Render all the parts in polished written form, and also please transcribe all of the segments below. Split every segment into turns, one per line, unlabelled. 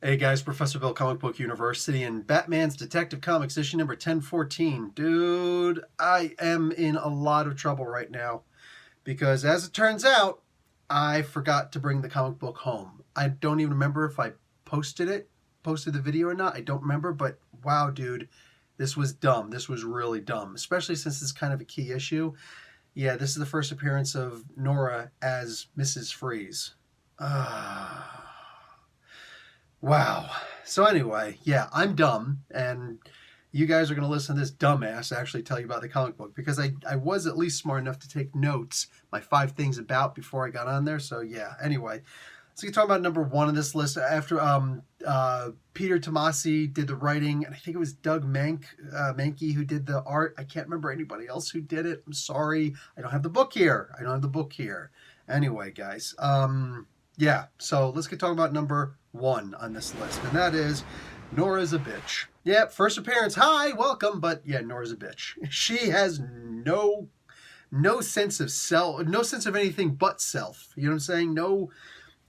Hey guys, Professor Bill, Comic Book University, and Batman's Detective Comics issue number 1014. Dude, I am in a lot of trouble right now because, as it turns out, I forgot to bring the comic book home. I don't even remember if I posted the video or not. I don't remember, but wow, dude, this was dumb. This was really dumb, especially since it's kind of a key issue. Yeah, this is the first appearance of Nora as Mrs. Freeze. Wow. So anyway, yeah, I'm dumb, and you guys are going to listen to this dumbass actually tell you about the comic book, because I was at least smart enough to take notes, my 5 things about, before I got on there. So yeah, anyway, so you talk about number one on this list after Peter Tomasi did the writing, and I think it was Doug Mankey who did the art. I can't remember anybody else who did it. I'm sorry. I don't have the book here. Anyway, guys, yeah, so let's get talking about number one on this list, and that is Nora's a bitch. Yeah, first appearance, hi, welcome, but yeah, Nora's a bitch. She has no sense of self, no sense of anything but self. You know what I'm saying? No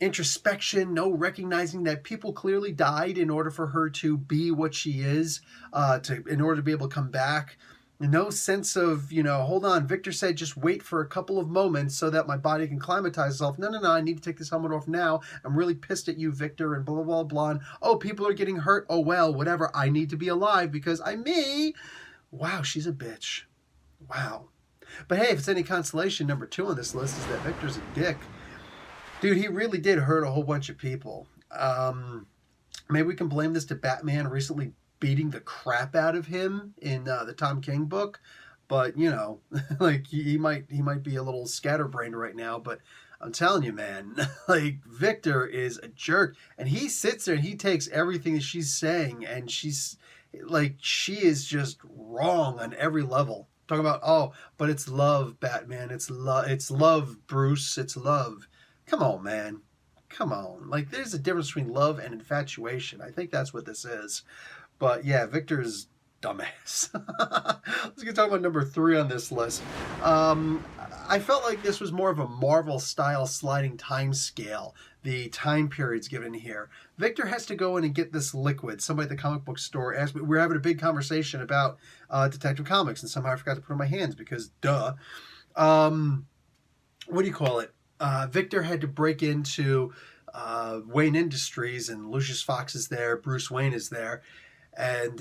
introspection, no recognizing that people clearly died in order for her to be what she is, in order to be able to come back. No sense of, hold on, Victor said just wait for a couple of moments so that my body can climatize itself. No, I need to take this helmet off now. I'm really pissed at you, Victor, and blah, blah, blah, blah. And, oh, people are getting hurt. Oh, well, whatever. I need to be alive because I'm me. Wow, she's a bitch. Wow. But hey, if it's any consolation, number two on this list is that Victor's a dick. Dude, he really did hurt a whole bunch of people. Maybe we can blame this to Batman recently beating the crap out of him in the Tom King book, but like he might be a little scatterbrained right now. But I'm telling you, man, like Victor is a jerk, and he sits there and he takes everything that she's saying, and she's like, she is just wrong on every level. Talking about, oh, but it's love, Batman. It's love, Bruce. It's love. Come on, man. Come on. Like, there's a difference between love and infatuation. I think that's what this is. But yeah, Victor's dumbass. Let's get talking about number three on this list. I felt like this was more of a Marvel-style sliding time scale, the time periods given here. Victor has to go in and get this liquid. Somebody at the comic book store asked me, we were having a big conversation about Detective Comics, and somehow I forgot to put it in my hands because, duh. What do you call it? Victor had to break into Wayne Industries, and Lucius Fox is there, Bruce Wayne is there, and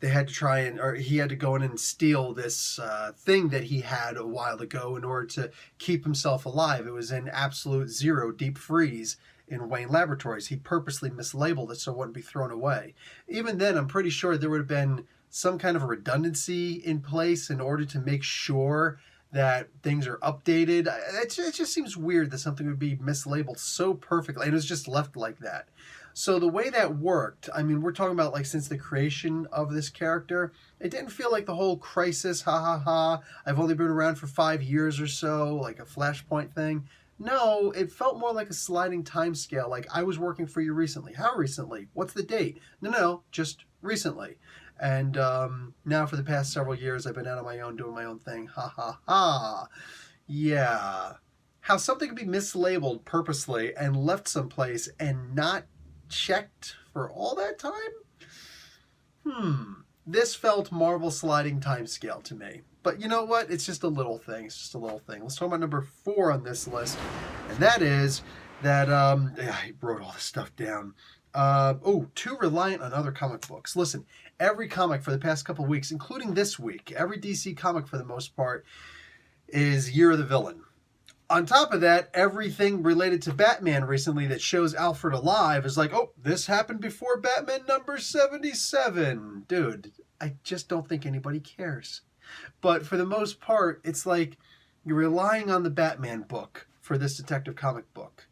they had to he had to go in and steal this thing that he had a while ago in order to keep himself alive. It was in absolute zero deep freeze in Wayne Laboratories. He purposely mislabeled it so it wouldn't be thrown away. Even then, I'm pretty sure there would have been some kind of a redundancy in place in order to make sure that things are updated. It just seems weird that something would be mislabeled so perfectly, and it was just left like that. So the way that worked, I mean, we're talking about like since the creation of this character, it didn't feel like the whole crisis, I've only been around for 5 years or so, like a Flashpoint thing. No, it felt more like a sliding time scale, like I was working for you recently. How recently? What's the date? No, just recently. And now for the past several years, I've been out on my own, doing my own thing. Yeah. How something can be mislabeled purposely and left someplace and not checked for all that time? This felt Marvel sliding time scale to me. But you know what? It's just a little thing. Let's talk about number four on this list. And that is that, I wrote all this stuff down. Too reliant on other comic books. Listen, every comic for the past couple of weeks, including this week, every DC comic for the most part, is Year of the Villain. On top of that, everything related to Batman recently that shows Alfred alive is like, oh, this happened before Batman number 77. Dude, I just don't think anybody cares. But for the most part, it's like you're relying on the Batman book for this detective comic book.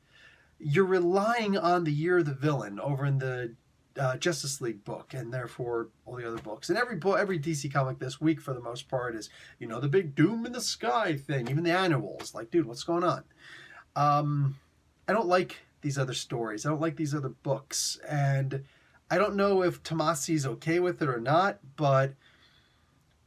You're relying on the Year of the Villain over in the Justice League book, and therefore all the other books. And every DC comic this week, for the most part, is, the big doom in the sky thing. Even the annuals. Like, dude, what's going on? I don't like these other stories. I don't like these other books. And I don't know if Tomasi's okay with it or not, but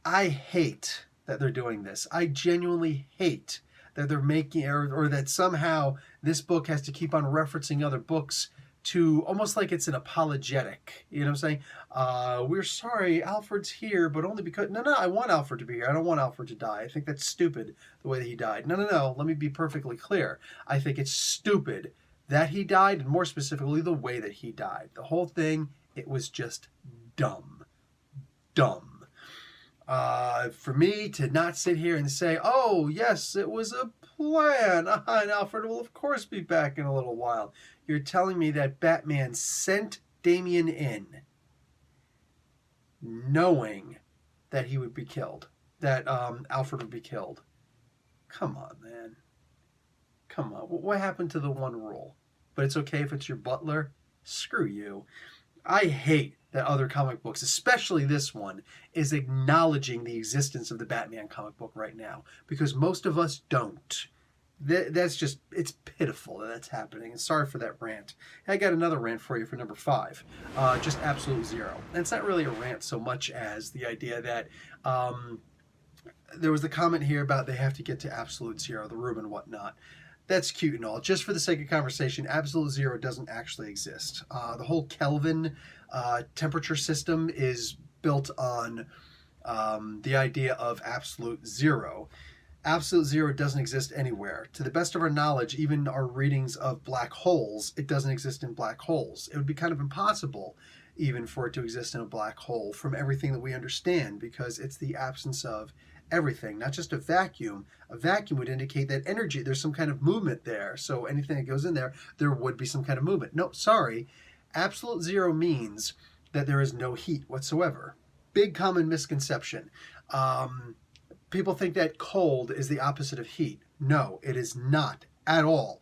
I hate that they're doing this. I genuinely hate that they're making, or that somehow this book has to keep on referencing other books to almost like it's an apologetic. You know what I'm saying? We're sorry, Alfred's here, but only because... No, I want Alfred to be here. I don't want Alfred to die. I think that's stupid, the way that he died. No. Let me be perfectly clear. I think it's stupid that he died, and more specifically, the way that he died. The whole thing, it was just dumb. Dumb. For me to not sit here and say, oh, yes, it was a plan, and Alfred will of course be back in a little while. You're telling me that Batman sent Damian in knowing that he would be killed, that Alfred would be killed. Come on, man. Come on. What happened to the one rule? But it's okay if it's your butler? Screw you. I hate that other comic books, especially this one, is acknowledging the existence of the Batman comic book right now, because most of us don't. That's just, it's pitiful that that's happening. And sorry for that rant. I got another rant for you for number 5. Just absolute zero. And it's not really a rant so much as the idea that there was the comment here about they have to get to absolute zero, the room and whatnot. That's cute and all. Just for the sake of conversation, absolute zero doesn't actually exist. The whole Kelvin temperature system is built on the idea of absolute zero. Absolute zero doesn't exist anywhere. To the best of our knowledge, even our readings of black holes, it doesn't exist in black holes. It would be kind of impossible even for it to exist in a black hole from everything that we understand, because it's the absence of everything, not just a vacuum. A vacuum would indicate that energy, there's some kind of movement there. So anything that goes in there, there would be some kind of movement. No, sorry. Absolute zero means that there is no heat whatsoever. Big common misconception. People think that cold is the opposite of heat. No, it is not at all.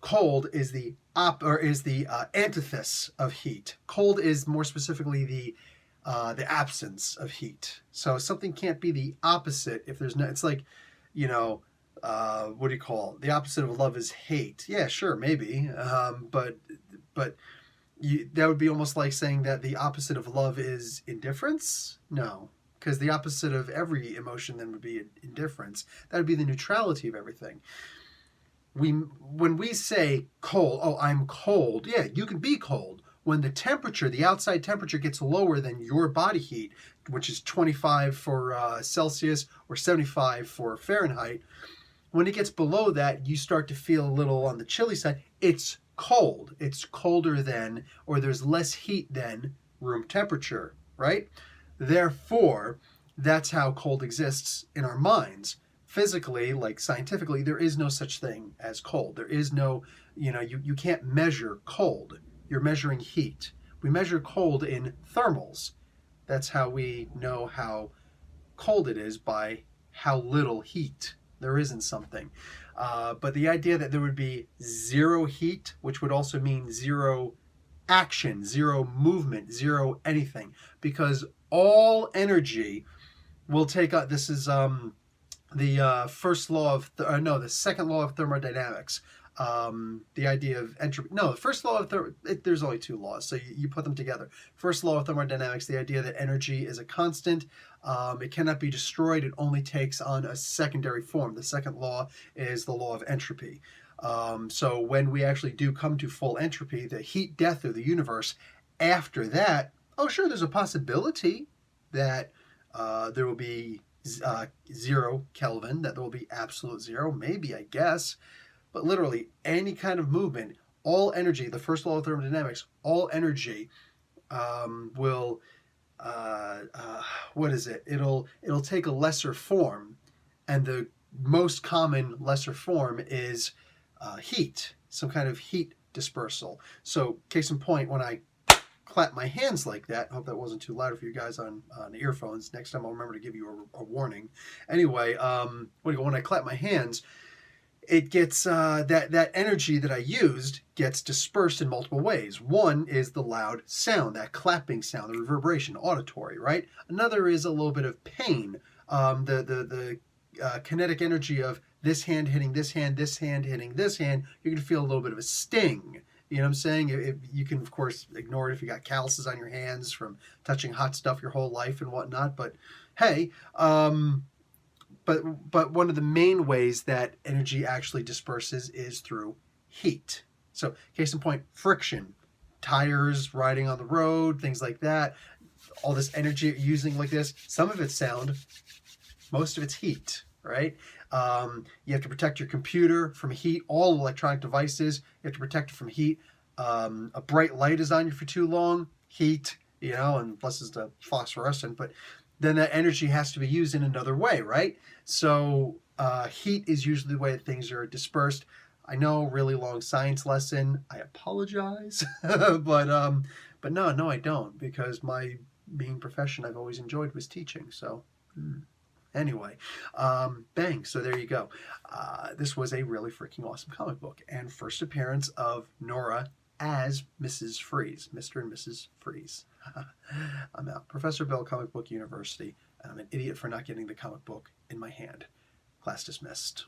Cold is the antithesis of heat. Cold is more specifically the absence of heat. So something can't be the opposite if there's no. It's like, what do you call it? The opposite of love is hate. Yeah, sure, maybe. But that would be almost like saying that the opposite of love is indifference. No, because the opposite of every emotion then would be indifference. That would be the neutrality of everything. When we say cold, oh, I'm cold. Yeah, you can be cold. When the temperature, the outside temperature, gets lower than your body heat, which is 25 for Celsius or 75 for Fahrenheit, when it gets below that, you start to feel a little on the chilly side. It's cold. It's colder than, or there's less heat than room temperature, right? Therefore, that's how cold exists in our minds. Physically, like scientifically, there is no such thing as cold. There is no, you can't measure cold. You're measuring heat. We measure cold in thermals. That's how we know how cold it is, by how little heat there is in something. But the idea that there would be zero heat, which would also mean zero action, zero movement, zero anything, because all energy will take up. This is the first law of the second law of thermodynamics. The idea of entropy. No, the first law of there's only 2 laws, so you put them together. First law of thermodynamics, the idea that energy is a constant. It cannot be destroyed. It only takes on a secondary form. The second law is the law of entropy. So when we actually do come to full entropy, the heat death of the universe, after that, oh sure, there's a possibility that there will be 0 Kelvin, that there will be absolute zero, maybe, I guess. But literally any kind of movement, all energy, the first law of thermodynamics, all energy will, what is it? It'll take a lesser form, and the most common lesser form is heat, some kind of heat dispersal. So case in point, when I clap my hands like that, I hope that wasn't too loud for you guys on earphones. Next time I'll remember to give you a warning. Anyway, when I clap my hands, it gets that energy that I used gets dispersed in multiple ways. One is the loud sound, that clapping sound, the reverberation, auditory, right? Another is a little bit of pain, the kinetic energy of this hand hitting this hand, this hand hitting this hand. You're going to feel a little bit of a sting. You know what I'm saying? You can, of course, ignore it if you got calluses on your hands from touching hot stuff your whole life and whatnot. But hey, but one of the main ways that energy actually disperses is through heat. So case in point, friction, tires riding on the road, things like that. All this energy you're using like this, some of it's sound, most of it's heat, right? You have to protect your computer from heat, all electronic devices, you have to protect it from heat. A bright light is on you for too long, heat, unless it's the phosphorescent, but then that energy has to be used in another way, right? So heat is usually the way that things are dispersed. I know, really long science lesson. I apologize, but no, I don't, because my main profession I've always enjoyed was teaching. So anyway, bang. So there you go. This was a really freaking awesome comic book, and first appearance of Nora as Mrs. Freeze, Mr. and Mrs. Freeze. I'm out. Professor Bell, Comic Book University, and I'm an idiot for not getting the comic book in my hand. Class dismissed.